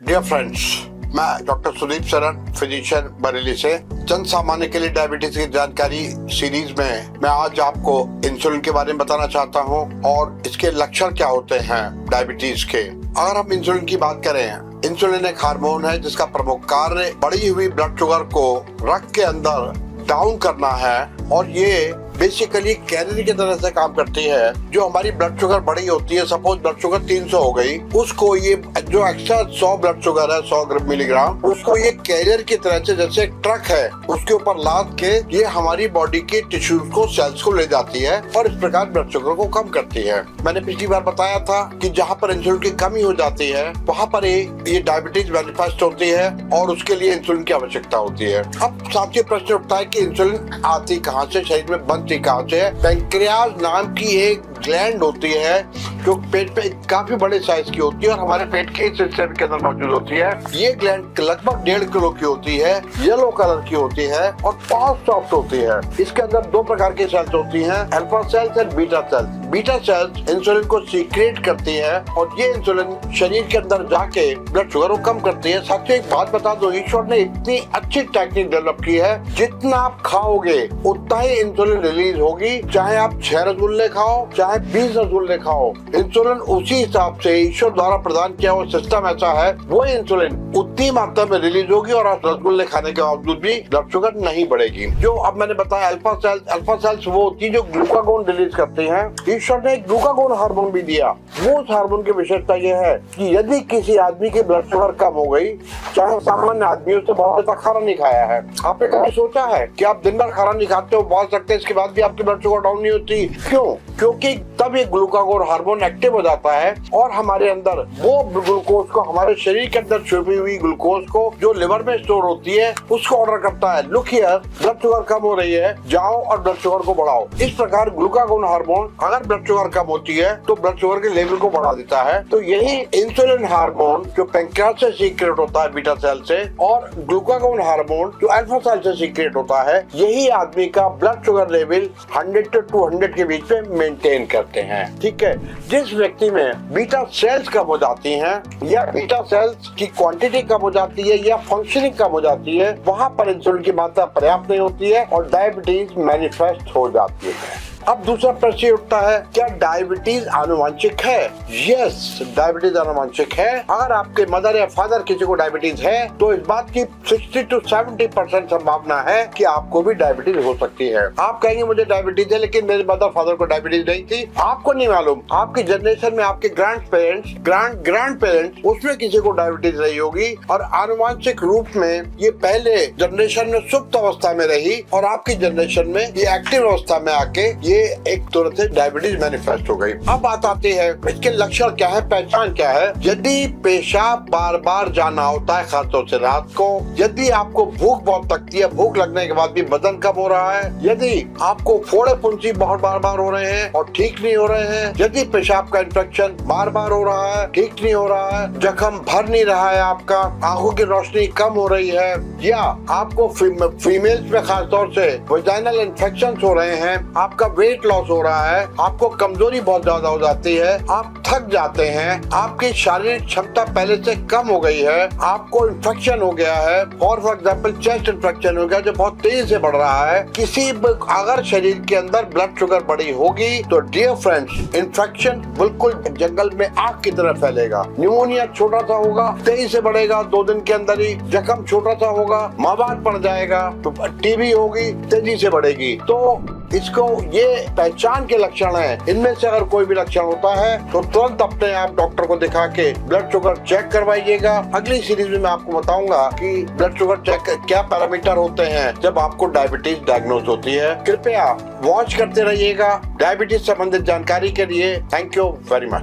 Dear friends, मैं doctor Sudeep Saran, physician, Bareilly से जन सामान्य के लिए डायबिटीज की जानकारी सीरीज में मैं आज आपको इंसुलिन के बारे में बताना चाहता हूं और इसके लक्षण क्या होते हैं डायबिटीज के। अगर हम इंसुलिन की बात करें, इंसुलिन एक हार्मोन है जिसका प्रमुख कार्य बढ़ी हुई ब्लड शुगर को रक्त के अंदर डाउन करना है और ये बेसिकली कैलोरी की तरह से काम करती है। जो हमारी ब्लड शुगर बढ़ी होती है, सपोज ब्लड शुगर 300 हो गई, उसको ये जो एक्स्ट्रा 100 ब्लड शुगर है 100 मिलीग्राम, उसको ये कैरियर की तरह से जैसे एक ट्रक है उसके ऊपर लाद के ये हमारी बॉडी के टिश्यूज को, सेल्स को ले जाती है और इस प्रकार ब्लड शुगर को कम करती है। मैंने पिछली बार बताया था कि जहाँ पर इंसुलिन की कमी हो जाती है वहाँ पर ये डायबिटीज मैनिफेस्ट होती है और उसके लिए इंसुलिन की आवश्यकता होती है। अब साथियों प्रश्न उठता है कि इंसुलिन आती कहाँ से, शरीर में बनती कहाँ से है। पैंक्रियाज नाम की एक ग्लैंड होती है जो पेट पे काफी बड़े साइज की होती है और हमारे पेट के इस हिस्से के अंदर मौजूद होती है। ये ग्लैंड लगभग 1.5 किलो की होती है, येलो कलर की होती है और बहुत सॉफ्ट होती है। इसके अंदर 2 प्रकार की सेल्स होती हैं, अल्फा सेल्स और beta cells. Beta cells insulin को सीक्रेट करती है और ये इंसुलिन शरीर के अंदर जाके ब्लड शुगर को कम करती है। साथियों एक बात बता दो, ईश्वर ने इतनी अच्छी टेक्निक डेवलप की है, जितना आप खाओगे उतना ही इंसुलिन रिलीज होगी। चाहे आप 6 रसगुल्ले खाओ, चाहे 20 रसगुल्ले खाओ, इंसुलिन उसी हिसाब से ईश्वर द्वारा प्रदान किया हुआ सिस्टम ऐसा है, वो इंसुलिन उतनी मात्रा में रिलीज होगी और आप रसगुल्ले खाने के बावजूद भी ब्लड शुगर नहीं बढ़ेगी। जो अब मैंने बताया अल्फा सेल्स वो होती है जो ग्लूकागोन रिलीज करती हैं। ईश्वर ने एक ग्लूकागोन हार्मोन भी दिया। वो उस हार्मोन की विशेषता ये है कि यदि किसी आदमी की ब्लड शुगर कम हो गई, चाहे सामान्य आदमी उससे बहुत ज्यादा खाना नहीं खाया है, आपने कभी सोचा है कि आप दिन भर खाना नहीं खाते हो, बहुत सकते हैं, इसके बाद भी आपकी ब्लड शुगर डाउन नहीं होती? क्यों? क्योंकि तब ये ग्लूकागोन हार्मोन एक्टिव हो जाता है और हमारे अंदर वो ग्लूकोज को, हमारे शरीर के अंदर छुपी हुई ग्लूकोज को जो लिवर में स्टोर होती है उसको ऑर्डर करता है, लुक हियर, ब्लड शुगर कम हो रही है, जाओ और ब्लड शुगर को बढ़ाओ। इस प्रकार ग्लूकागोन हार्मोन अगर ब्लड शुगर कम होती है तो ब्लड शुगर के लेवल को बढ़ा देता है। तो यही इंसुलिन हार्मोन जो पैंक्रियाज से सीक्रेट होता है बीटा सेल से, और ग्लूकागोन हार्मोन जो अल्फा सेल से सीक्रेट होता है, यही आदमी का ब्लड शुगर लेवल 100 से 200 के बीच में मेंटेन करते हैं। ठीक है, जिस व्यक्ति में बीटा सेल्स कम हो जाती हैं या बीटा सेल्स की क्वांटिटी कम हो जाती है या फंक्शनिंग कम हो जाती है, वहां पर इंसुलिन की मात्रा पर्याप्त नहीं होती है और डायबिटीज मैनिफेस्ट हो जाती है। अब दूसरा प्रश्न उठता है, क्या डायबिटीज आनुवंशिक है? यस, डायबिटीज आनुवंशिक है। अगर आपके मदर या फादर किसी को डायबिटीज है तो इस बात की 60 से 70% संभावना है कि आपको भी डायबिटीज हो सकती है। आप कहेंगे मुझे डायबिटीज है लेकिन मेरे मदर फादर को डायबिटीज नहीं थी। आपको नहीं मालूम, आपकी जनरेशन में आपके ग्रैंड पेरेंट्स उसमें किसी को डायबिटीज रही होगी और आनुवंशिक रूप में ये पहले जनरेशन में सुप्त अवस्था में रही और आपकी जनरेशन में ये एक्टिव अवस्था में आके ये एक तरह से डायबिटीज मैनिफेस्ट हो गई। अब बात आती है इसके लक्षण क्या है, पहचान क्या है। यदि पेशाब बार बार जाना होता है, खासतौर से रात को, यदि आपको भूख बहुत लगती है, भूख लगने के बाद भी वजन कम हो रहा है, यदि आपको फोड़े फुंसी बहुत बार हो रहे हैं और ठीक नहीं हो रहे हैं, यदि पेशाब का इन्फेक्शन बार हो रहा है, ठीक नहीं हो रहा है, जख्म भर नहीं रहा है आपका, आंखों की रोशनी कम हो रही है, या आपको फीमेल्स में खासतौर से वेजाइनल इन्फेक्शन हो रहे हैं, आपका वेट लॉस हो रहा है, आपको कमजोरी बहुत ज्यादा हो जाती है, आप थक जाते हैं, आपकी शारीरिक क्षमता पहले से कम हो गई है, आपको इन्फेक्शन हो गया है, फॉर एग्जाम्पल चेस्ट इन्फेक्शन हो गया जो बहुत तेजी से बढ़ रहा है, किसी अगर शरीर के अंदर ब्लड शुगर बढ़ी होगी तो डियर फ्रेंड्स, इन्फेक्शन बिल्कुल जंगल में आग की तरह फैलेगा। न्यूमोनिया छोटा सा होगा, तेजी से बढ़ेगा, 2 दिन के अंदर ही जख्म छोटा सा होगा, मवाद पड़ जाएगा, तो टीबी होगी, तेजी से बढ़ेगी। तो इसको ये पहचान के लक्षण है। इनमें से अगर कोई भी लक्षण होता है तो तुरंत अपने आप डॉक्टर को दिखा के ब्लड शुगर चेक करवाइएगा। अगली सीरीज में मैं आपको बताऊंगा कि ब्लड शुगर चेक क्या पैरामीटर होते हैं जब आपको डायबिटीज डायग्नोज होती है। कृपया वॉच करते रहिएगा डायबिटीज संबंधित जानकारी के लिए। Thank you very much.